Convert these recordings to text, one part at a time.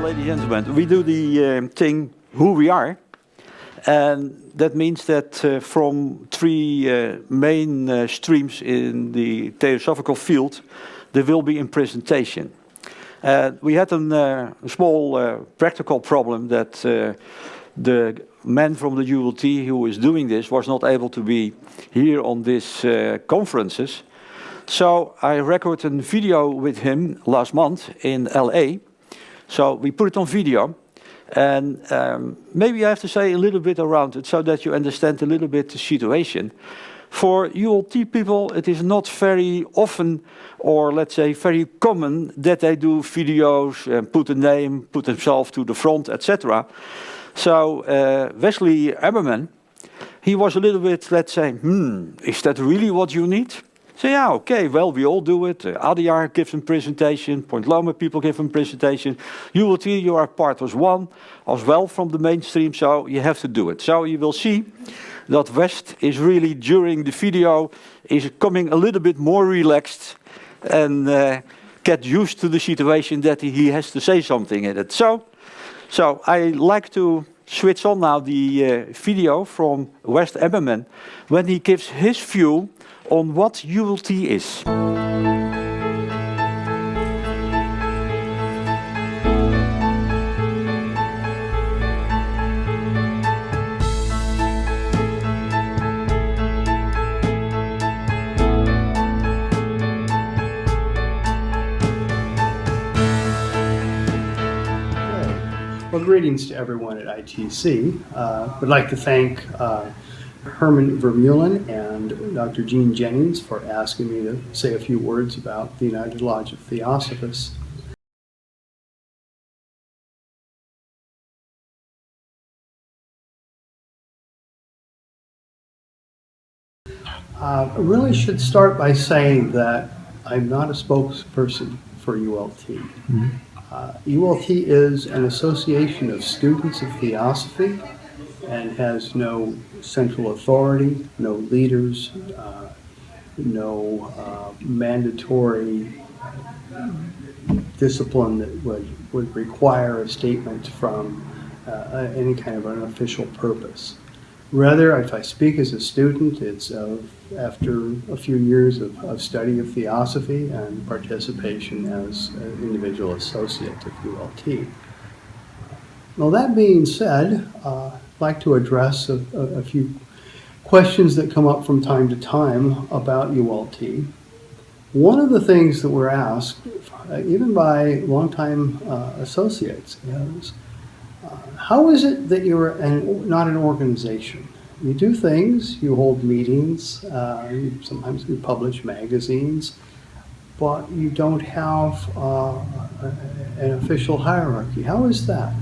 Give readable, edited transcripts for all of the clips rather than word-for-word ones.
ladies and gentlemen, we do the thing who we are, and that means that from three main streams in the theosophical field, there will be a presentation. We had a small practical problem that the man from the ULT who is doing this was not able to be here on these conferences. So I recorded a video with him last month in LA. So we put it on video, and maybe I have to say a little bit around it so that you understand a little bit the situation. For ULT people, it is not very often, or let's say very common, that they do videos and put a name, put themselves to the front, etc. So Wesly Amerman, he was a little bit, let's say, is that really what you need? So yeah, okay, well, we all do it. ADR gives a presentation, Point Loma people give a presentation. ULT, you are part of one as well from the mainstream, so you have to do it. So you will see that West is really, during the video, is coming a little bit more relaxed and get used to the situation that he has to say something in it. So I like to switch on now the video from Wesley Amerman when he gives his view on what ULT is. Well, greetings to everyone at ITC. Would like to thank Herman Vermeulen and Dr. Gene Jennings for asking me to say a few words about the United Lodge of Theosophists. I really should start by saying that I'm not a spokesperson for ULT. Mm-hmm. ULT is an association of students of Theosophy and has no central authority, no leaders, no mandatory discipline that would require a statement from any kind of an official purpose. Rather, if I speak as a student, it's after a few years of study of Theosophy and participation as an individual associate of ULT. Well, that being said, I'd like to address a few questions that come up from time to time about ULT. One of the things that we're asked, even by longtime associates, is how is it that you're not an organization? You do things, you hold meetings, sometimes you publish magazines, but you don't have an official hierarchy. How is that?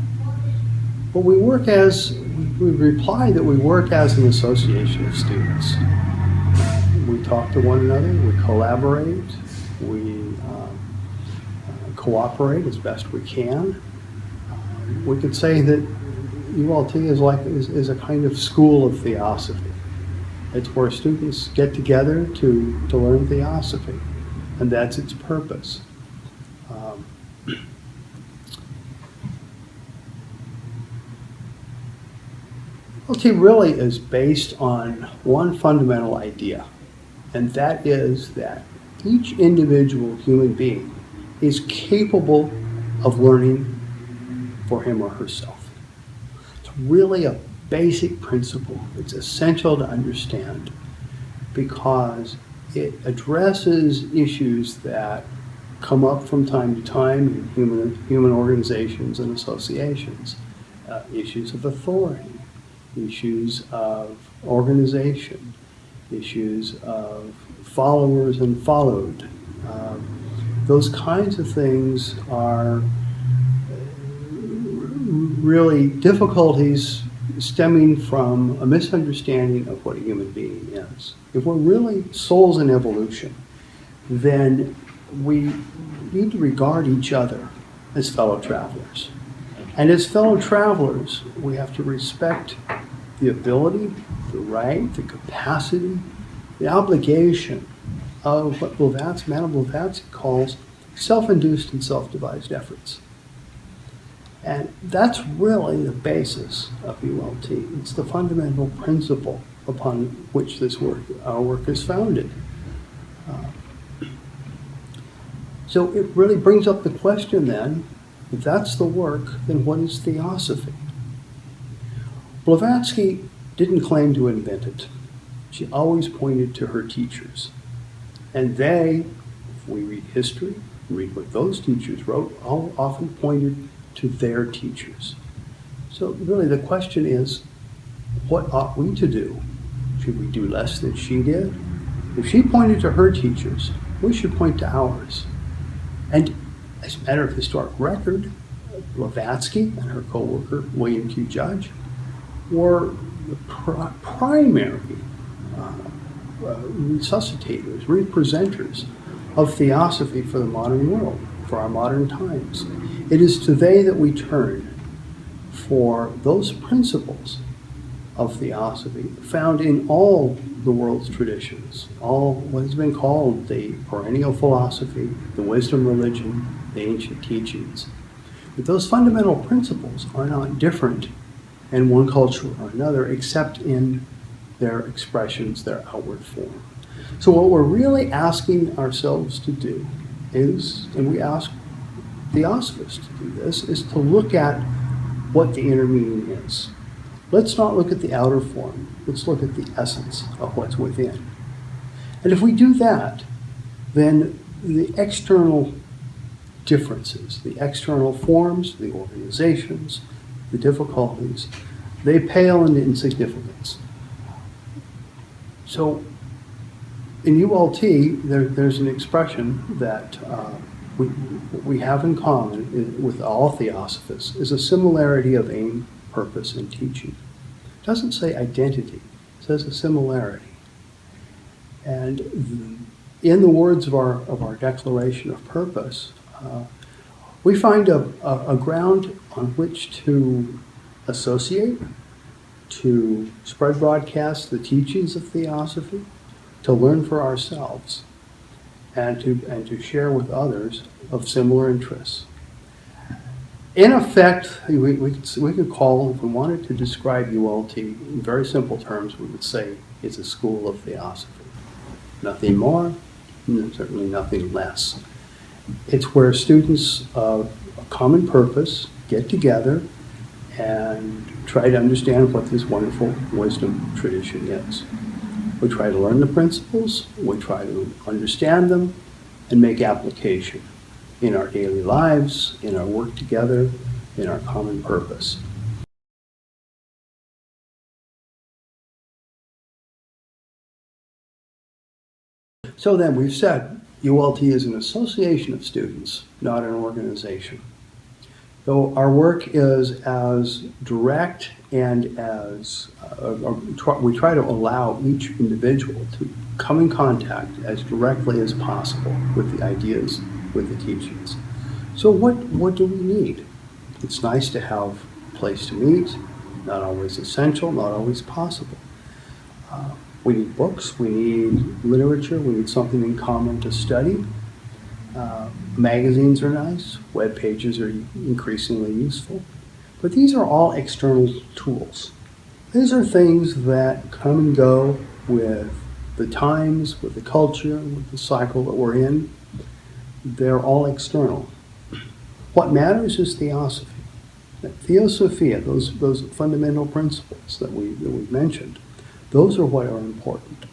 Well, we reply that we work as an association of students. We talk to one another, we collaborate, we cooperate as best we can. We could say that ULT is a kind of school of Theosophy. It's where students get together to learn Theosophy, and that's its purpose. ULT really is based on one fundamental idea, and that is that each individual human being is capable of learning for him or herself. It's really a basic principle. It's essential to understand because it addresses issues that come up from time to time in human organizations and associations. Issues of authority, issues of organization, issues of followers and followed. Those kinds of things are really difficulties stemming from a misunderstanding of what a human being is. If we're really souls in evolution, then we need to regard each other as fellow travelers. And as fellow travelers, we have to respect the ability, the right, the capacity, the obligation of what Madame Blavatsky calls self-induced and self-devised efforts. And that's really the basis of ULT. It's the fundamental principle upon which our work is founded. So it really brings up the question then, if that's the work, then what is Theosophy? Blavatsky didn't claim to invent it. She always pointed to her teachers. And they, if we read history, read what those teachers wrote, all often pointed to their teachers. So really the question is, what ought we to do? Should we do less than she did? If she pointed to her teachers, we should point to ours. And as a matter of historic record, Blavatsky and her co-worker, William Q. Judge, were the primary resuscitators, representers of Theosophy for the modern world, for our modern times. It is to they that we turn for those principles of Theosophy found in all the world's traditions, all what has been called the perennial philosophy, the wisdom religion, the ancient teachings. But those fundamental principles are not different in one culture or another, except in their expressions, their outward form. So what we're really asking ourselves to do is, and we ask Theosophists to do this, is to look at what the inner meaning is. Let's not look at the outer form. Let's look at the essence of what's within. And if we do that, then the external differences, the external forms, the organizations, the difficulties, they pale into insignificance. So in ULT, there's an expression that we have in common with all Theosophists is a similarity of aim, purpose, and teaching. It doesn't say identity, it says a similarity. And in the words of our declaration of purpose, we find a ground on which to associate, to spread broadcast the teachings of Theosophy, to learn for ourselves, and to share with others of similar interests. In effect, we could call, if we wanted to describe ULT in very simple terms, we would say it's a school of Theosophy. Nothing more, and certainly nothing less. It's where students of a common purpose get together and try to understand what this wonderful wisdom tradition is. We try to learn the principles, we try to understand them, and make application in our daily lives, in our work together, in our common purpose. So then we've said ULT is an association of students, not an organization. Though our work is as direct and as we try to allow each individual to come in contact as directly as possible with the ideas, with the teachings. So what do we need? It's nice to have a place to meet, not always essential, not always possible. We need books, we need literature, we need something in common to study. Magazines are nice, web pages are increasingly useful, but these are all external tools. These are things that come and go with the times, with the culture, with the cycle that we're in. They're all external. What matters is Theosophy. Theosophia, those fundamental principles that we mentioned, those are what are important.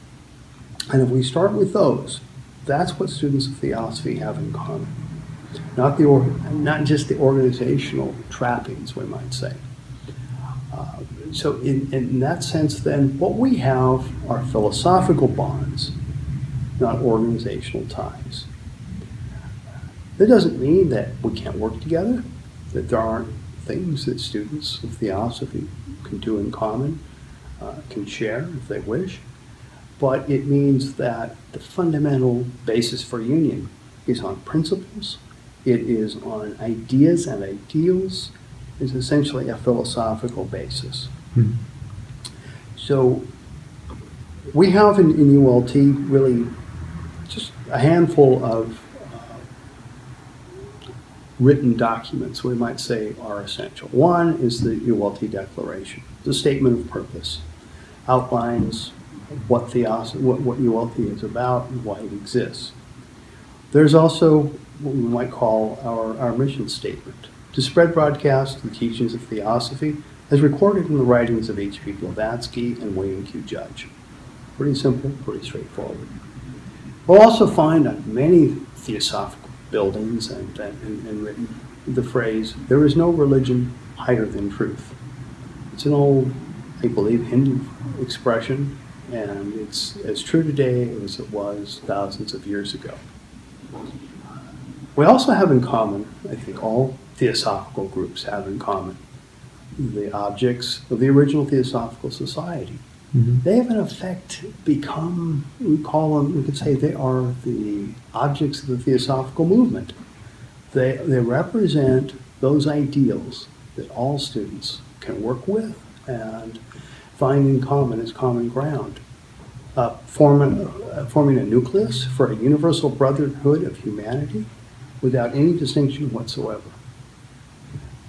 And if we start with those, that's what students of Theosophy have in common. Not just the organizational trappings, we might say. So in that sense, then, what we have are philosophical bonds, not organizational ties. That doesn't mean that we can't work together, that there aren't things that students of Theosophy can do in common, can share if they wish. But it means that the fundamental basis for union is on principles, it is on ideas and ideals, is essentially a philosophical basis. Mm-hmm. So we have in ULT really just a handful of written documents we might say are essential. One is the ULT Declaration, the statement of purpose, outlines what ULT is about and why it exists. There's also what we might call our mission statement, to spread broadcast the teachings of Theosophy as recorded in the writings of H.P. Blavatsky and William Q. Judge. Pretty simple, pretty straightforward. We'll also find on many theosophical buildings and written the phrase, "There is no religion higher than truth." It's an old, I believe, Hindu expression, and it's as true today as it was thousands of years ago. We also have in common, I think all theosophical groups have in common, the objects of the original Theosophical Society. Mm-hmm. They have in effect become, we could say they are the objects of the Theosophical movement. They represent those ideals that all students can work with and find in common as common ground. Forming a nucleus for a universal brotherhood of humanity without any distinction whatsoever.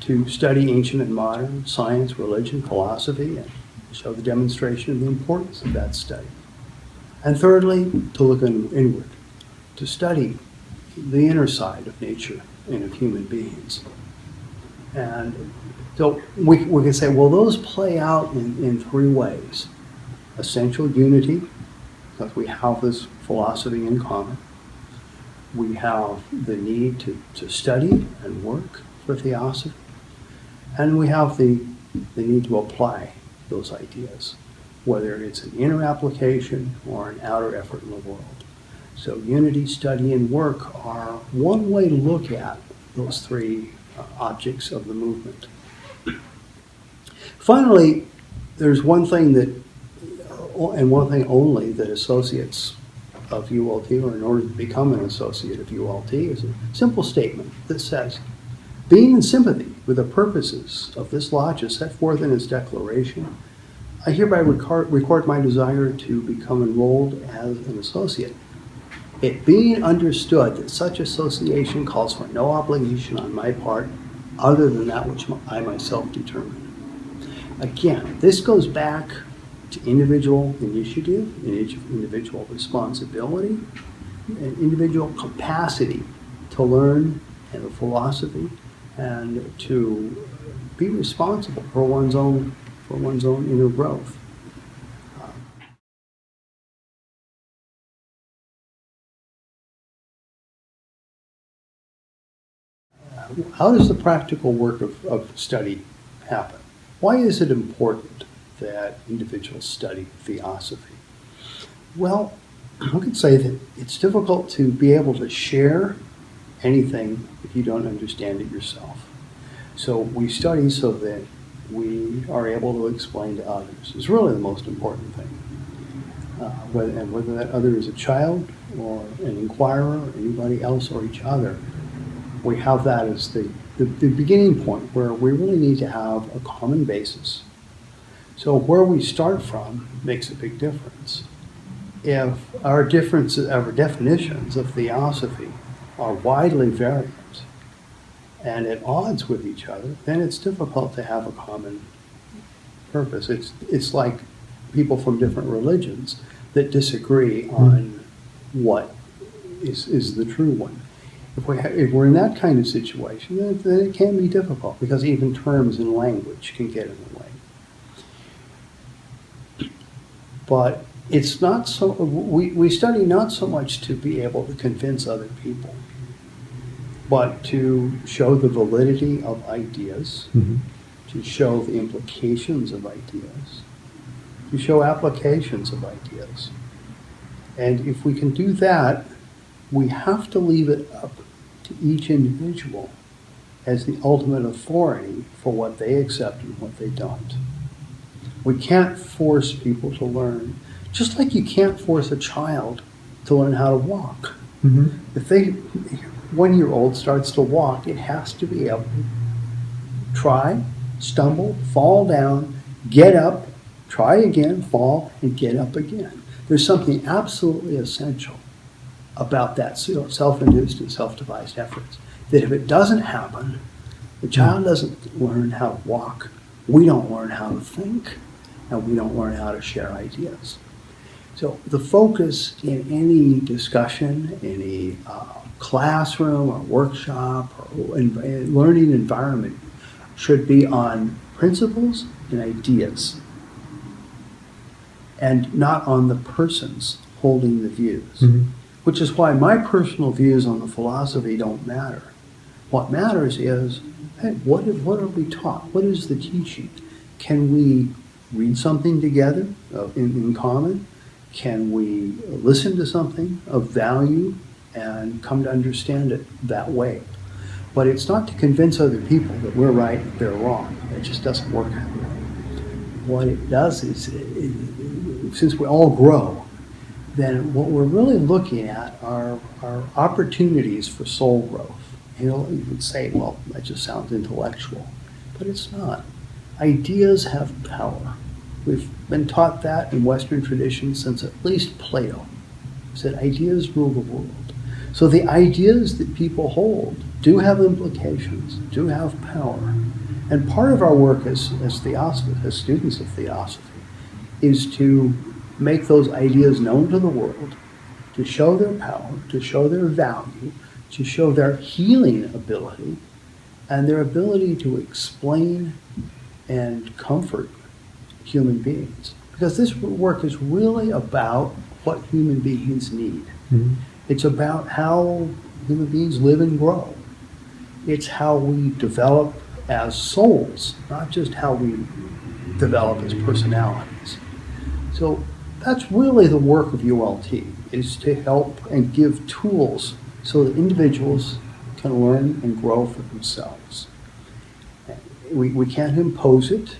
To study ancient and modern science, religion, philosophy, and show the demonstration of the importance of that study. And thirdly, to look inward, to study the inner side of nature and of human beings. And so we can say, well, those play out in three ways. Essential unity, because we have this philosophy in common. We have the need to study and work for Theosophy. And we have the need to apply those ideas, whether it's an inner application or an outer effort in the world. So unity, study, and work are one way to look at those three objects of the movement. Finally, there's one thing that, and one thing only, that associates of ULT, or in order to become an associate of ULT, is a simple statement that says, being in sympathy with the purposes of this lodge as set forth in its declaration, I hereby record my desire to become enrolled as an associate. It being understood that such association calls for no obligation on my part other than that which I myself determine. Again, this goes back to individual initiative, individual responsibility, and individual capacity to learn and the philosophy and to be responsible for one's own inner growth. How does the practical work of study happen? Why is it important that individuals study Theosophy? Well, I could say that it's difficult to be able to share anything if you don't understand it yourself. So we study so that we are able to explain to others. It's really the most important thing. Whether that other is a child or an inquirer or anybody else or each other, we have that as the beginning point where we really need to have a common basis. So where we start from makes a big difference. If our definitions of Theosophy are widely variant and at odds with each other, then it's difficult to have a common purpose. It's like people from different religions that disagree on what is the true one. If we're in that kind of situation, then it can be difficult because even terms and language can get in the way. But it's not so, we study not so much to be able to convince other people, but to show the validity of ideas, to show the implications of ideas, to show applications of ideas. And if we can do that, we have to leave it up to each individual as the ultimate authority for what they accept and what they don't. We can't force people to learn, just like you can't force a child to learn how to walk. If a 1-year-old starts to walk, it has to be able to try, stumble, fall down, get up, try again, fall, and get up again. There's something absolutely essential about that self-induced and self-devised efforts. that if it doesn't happen, the child doesn't learn how to walk, we don't learn how to think, and we don't learn how to share ideas. So the focus in any discussion, any classroom or workshop or learning environment should be on principles and ideas, and not on the persons holding the views. Which is why my personal views on the philosophy don't matter. What matters is, hey, what are we taught? What is the teaching? Can we read something together in common? Can we listen to something of value and come to understand it that way? But it's not to convince other people that we're right and they're wrong. It just doesn't work that way. What it does is, since we all grow, then what we're really looking at are opportunities for soul growth. You would say, well, that just sounds intellectual, but it's not. Ideas have power. We've been taught that in Western tradition since at least Plato. He said ideas rule the world. So the ideas that people hold do have implications, do have power. And part of our work as Theosophists, as students of Theosophy, is to make those ideas known to the world, to show their power, to show their value, to show their healing ability, and their ability to explain and comfort human beings. Because this work is really about what human beings need. It's about how human beings live and grow. It's how we develop as souls, not just how we develop as personalities. So that's really the work of ULT, is to help and give tools so that individuals can learn and grow for themselves. We can't impose it.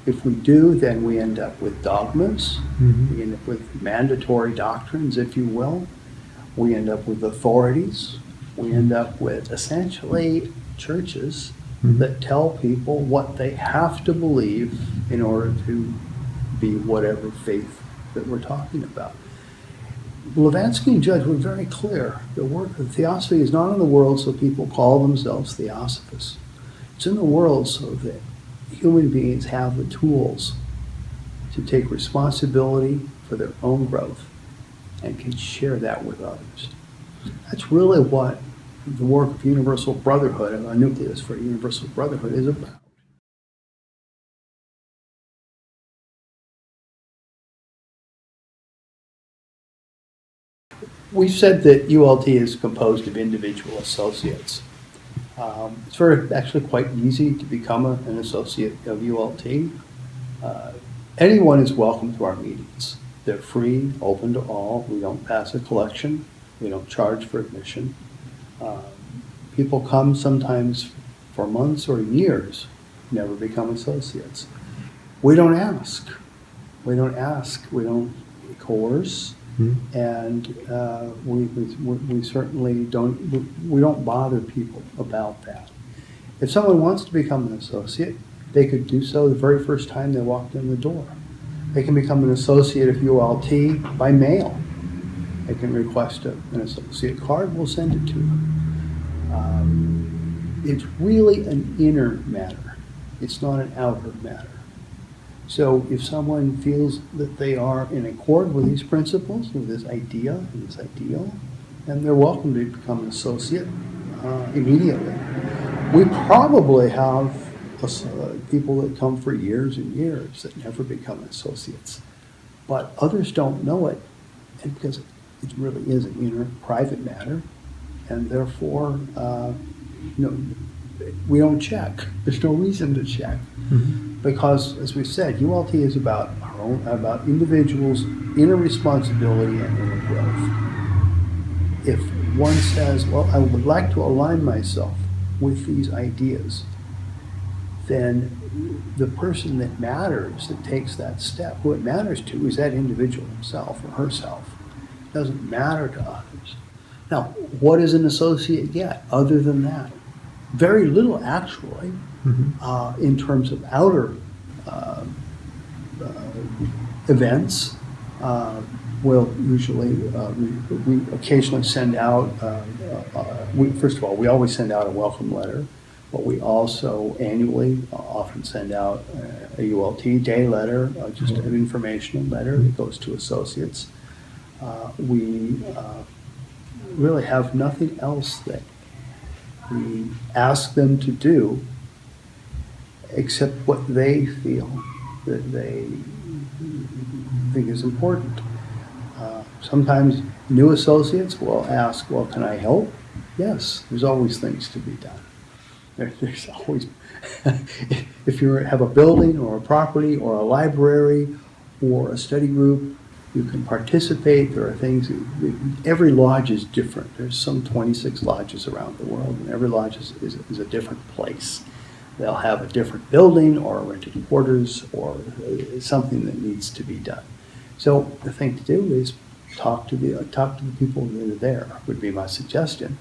If we do, then we end up with dogmas, we end up with mandatory doctrines, if you will. We end up with authorities. We end up with essentially churches that tell people what they have to believe in order to be whatever faith that we're talking about. Blavatsky and Judge were very clear. The work of Theosophy is not in the world so people call themselves Theosophists. It's in the world so that human beings have the tools to take responsibility for their own growth and can share that with others. That's really what the work of Universal Brotherhood, and a nucleus for Universal Brotherhood, is about. We've said that ULT is composed of individual associates. It's actually quite easy to become an associate of ULT. Anyone is welcome to our meetings. They're free, open to all. We don't pass a collection. We don't charge for admission. People come sometimes for months or years, never become associates. We don't ask. We don't coerce. And we certainly don't bother people about that. If someone wants to become an associate, they could do so the very first time they walked in the door. They can become an associate of ULT by mail. They can request an associate card, we'll send it to them. It's really an inner matter. It's not an outer matter. So if someone feels that they are in accord with these principles, with this idea and this ideal, then they're welcome to become an associate immediately. We probably have people that come for years and years that never become associates. But others don't know it, and because it really is an inner, private matter, and therefore, we don't check. There's no reason to check. Because, as we said, ULT is about about individuals' inner responsibility and inner growth. If one says, well, I would like to align myself with these ideas, then the person that matters, that takes that step, who it matters to is that individual himself or herself. It doesn't matter to others. Now, what does an associate get other than that? Very little, actually, in terms of outer events. We'll usually, we occasionally send out, first of all, we always send out a welcome letter, but we also annually often send out a ULT day letter, just an informational letter that goes to associates. We really have nothing else that we ask them to do except what they feel that they think is important. Sometimes new associates will ask, well, can I help? Yes, there's always things to be done. There's always, if you have a building or a property or a library or a study group, you can participate. There are things, every lodge is different. There's some 26 lodges around the world, and every lodge is a different place. They'll have a different building or rented quarters or something that needs to be done. So the thing to do is talk to the people that are there, would be my suggestion,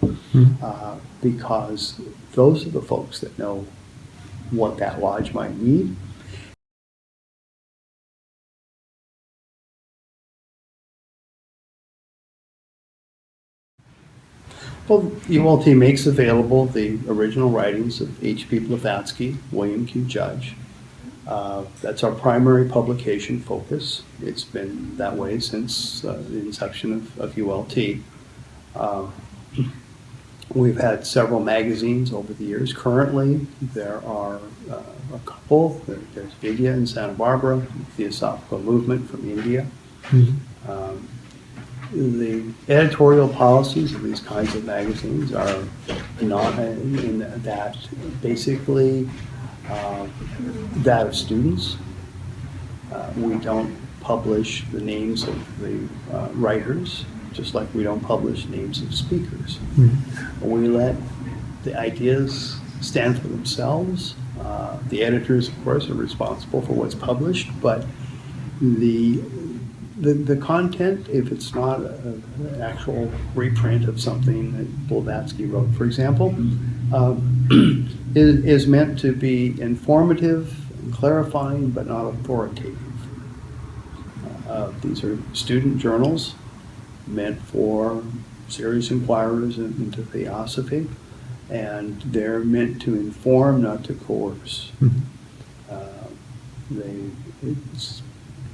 because those are the folks that know what that lodge might need. Well, ULT makes available the original writings of H.P. Blavatsky, William Q. Judge. That's our primary publication focus. It's been that way since the inception of ULT. We've had several magazines over the years. Currently, there are a couple. There's Vidya in Santa Barbara, the Theosophical Movement from India. The editorial policies of these kinds of magazines are not in that basically that of students. We don't publish the names of the writers, just like we don't publish names of speakers. We let the ideas stand for themselves. The editors, of course, are responsible for what's published, but the content, if it's not an actual reprint of something that Blavatsky wrote, for example, is meant to be informative and clarifying, but not authoritative. These are student journals meant for serious inquirers into Theosophy, and they're meant to inform, not to coerce.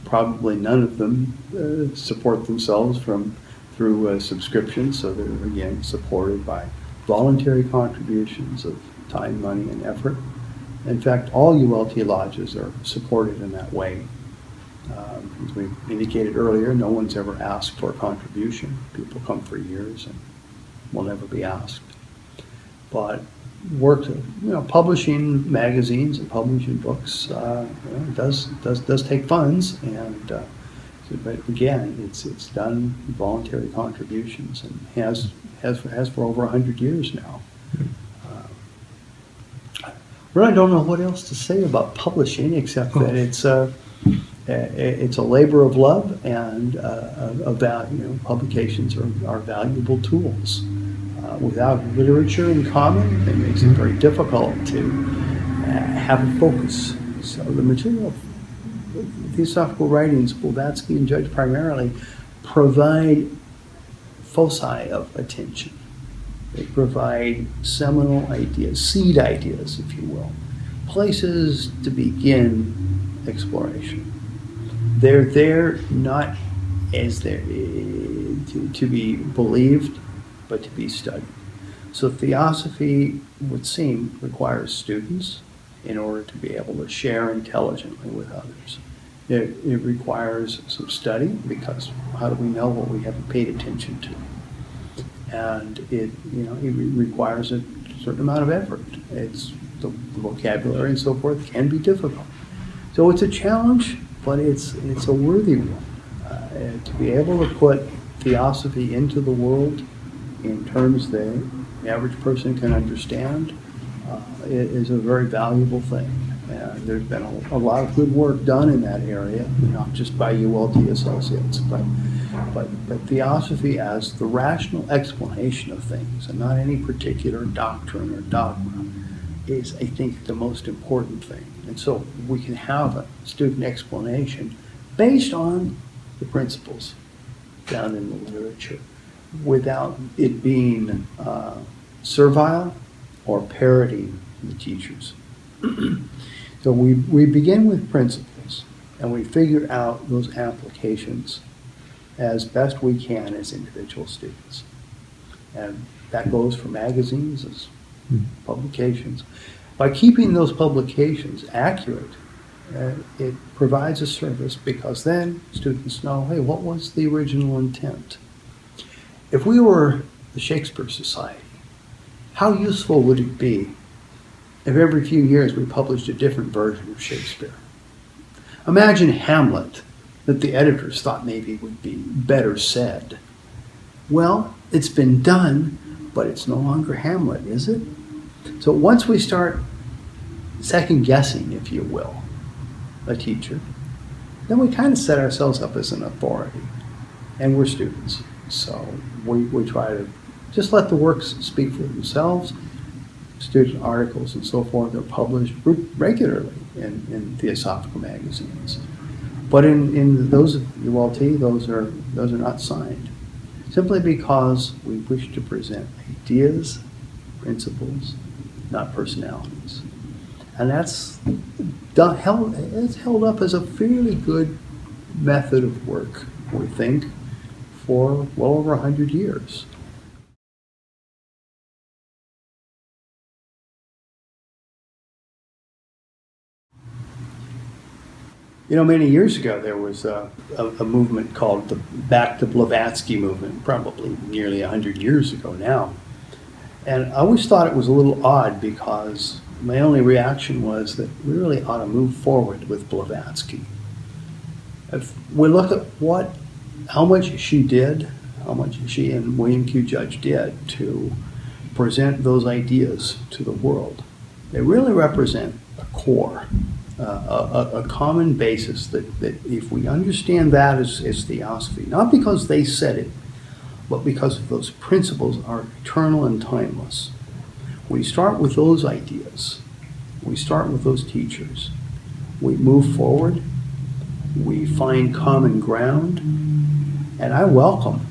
Probably none of them support themselves through subscriptions, so they're again supported by voluntary contributions of time, money, and effort. In fact, all ULT lodges are supported in that way. As we indicated earlier, no one's ever asked for a contribution. People come for years and will never be asked. But work, publishing magazines and publishing books does take funds, and but again, it's done voluntary contributions and has for over 100 years now. Really don't know what else to say about publishing except that it's a labor of love, and publications are valuable tools. Without literature in common, it makes it very difficult to have a focus. So the material, Theosophical writings, Blavatsky and Judge primarily, provide foci of attention. They provide seminal ideas, seed ideas, if you will, places to begin exploration. They're there not as to be believed, but to be studied. So Theosophy, it would seem, requires students in order to be able to share intelligently with others. It requires some study, because how do we know what we haven't paid attention to? And it requires a certain amount of effort. It's the vocabulary and so forth can be difficult. So it's a challenge, but it's a worthy one. To be able to put Theosophy into the world in terms that the average person can understand is a very valuable thing. And there's been a lot of good work done in that area, not just by ULT associates, but Theosophy as the rational explanation of things, and not any particular doctrine or dogma, is, I think, the most important thing. And so we can have a student explanation based on the principles found in the literature without it being servile or parodying the teachers. So we begin with principles and we figure out those applications as best we can as individual students. And that goes for magazines as publications. By keeping those publications accurate, it provides a service because then students know, hey, what was the original intent? If we were the Shakespeare Society, how useful would it be if every few years we published a different version of Shakespeare? Imagine Hamlet, that the editors thought maybe would be better said. Well, it's been done, but it's no longer Hamlet, is it? So once we start second guessing, if you will, a teacher, then we kind of set ourselves up as an authority, and we're students. So we try to just let the works speak for themselves. Student articles and so forth are published regularly in Theosophical magazines. But in those of ULT, those are not signed, simply because we wish to present ideas, principles, not personalities. And that's held up as a fairly good method of work, we think, for well over 100 years. You know, many years ago there was a movement called the Back to Blavatsky movement, probably nearly 100 years ago now. And I always thought it was a little odd because my only reaction was that we really ought to move forward with Blavatsky. If we look at how much she did, how much she and William Q. Judge did to present those ideas to the world, they really represent a core. A common basis that if we understand that as Theosophy, not because they said it, but because those principles are eternal and timeless. We start with those ideas. We start with those teachers. We move forward. We find common ground. And I welcome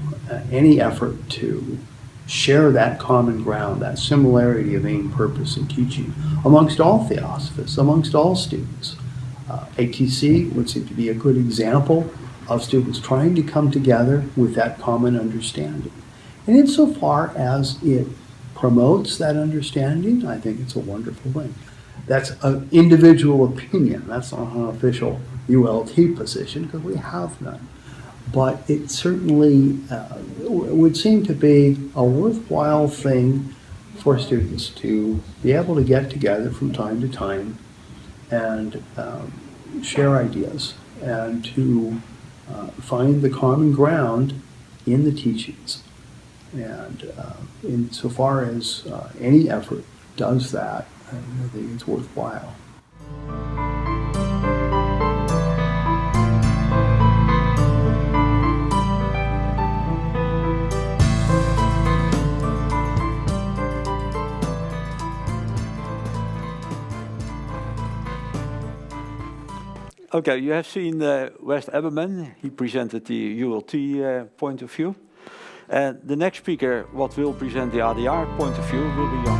any effort to share that common ground, that similarity of aim, purpose, and teaching amongst all Theosophists, amongst all students. ITC would seem to be a good example of students trying to come together with that common understanding. And insofar as it promotes that understanding, I think it's a wonderful thing. That's an individual opinion. That's not an official ULT position because we have none. But it certainly would seem to be a worthwhile thing for students to be able to get together from time to time and share ideas and to find the common ground in the teachings. And insofar as any effort does that, I think it's worthwhile. Okay, you have seen Wesly Amerman. He presented the ULT point of view. And the next speaker, what will present the ADR point of view, will be Jan.